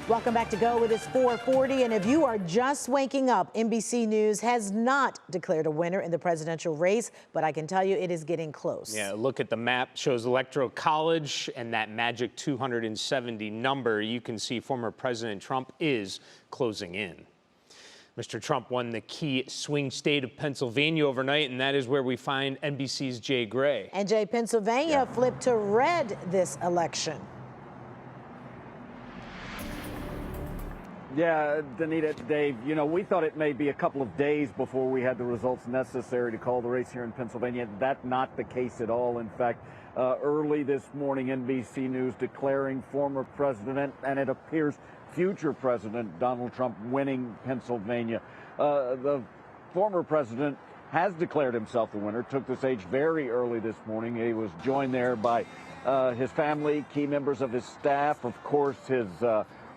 Welcome back to Go. It is 4:40, and if you are just waking up, NBC News has not declared a winner in the presidential race, but I can tell you it is getting close. Yeah, look at the map, shows Electoral College and that magic 270 number. You can see former President Trump is closing in. Mr. Trump won the key swing state of Pennsylvania overnight, and that is where we find NBC's Jay Gray. And Jay, Pennsylvania flipped to red this election. Yeah, Danita, Dave, you know, we thought it may be a couple of days before we had the results necessary to call the race here in Pennsylvania. That's not the case at all. In fact, early this morning, NBC News declaring former president, and it appears future President Donald Trump winning Pennsylvania. The former president has declared himself the winner, took the stage very early this morning. He was joined there by his family, key members of his staff, of course, his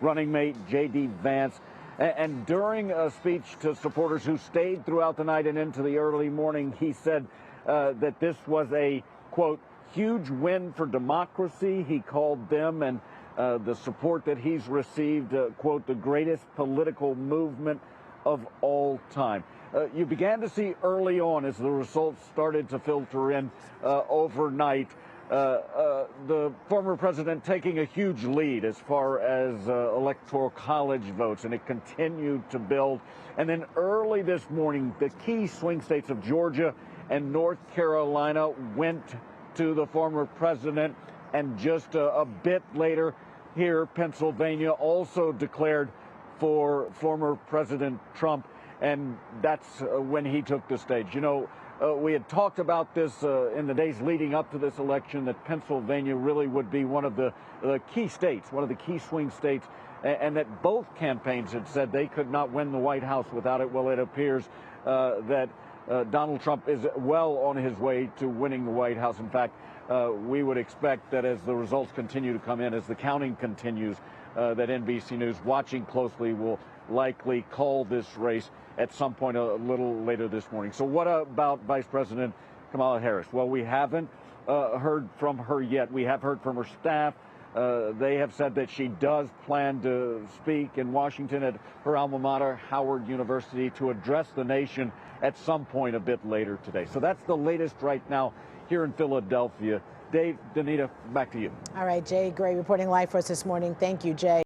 running mate, J.D. Vance. And during a speech to supporters who stayed throughout the night and into the early morning, he said that this was a, quote, huge win for democracy. He called them and the support that he's received, quote, the greatest political movement of all time. You began to see early on, as the results started to filter in overnight, the former president taking a huge lead as far as electoral college votes, and it continued to build. And then early this morning, the key swing states of Georgia and North Carolina went to the former president, and just a bit later here, Pennsylvania also declared for former President Trump, and that's when he took the stage. You know, we had talked about this in the days leading up to this election, that Pennsylvania really would be one of the key states, one of the key swing states, and that both campaigns had said they could not win the White House without it. Well, it appears that Donald Trump is well on his way to winning the White House. In fact, we would expect that as the results continue to come in, as the counting continues, that NBC News, watching closely, will likely call this race at some point a little later this morning. So what about Vice President Kamala Harris? Well, we haven't heard from her yet. We have heard from her staff. They have said that she does plan to speak in Washington at her alma mater, Howard University, to address the nation at some point a bit later today. So that's the latest right now here in Philadelphia. Dave, Danita, back to you. All right, Jay Gray reporting live for us this morning. Thank you, Jay.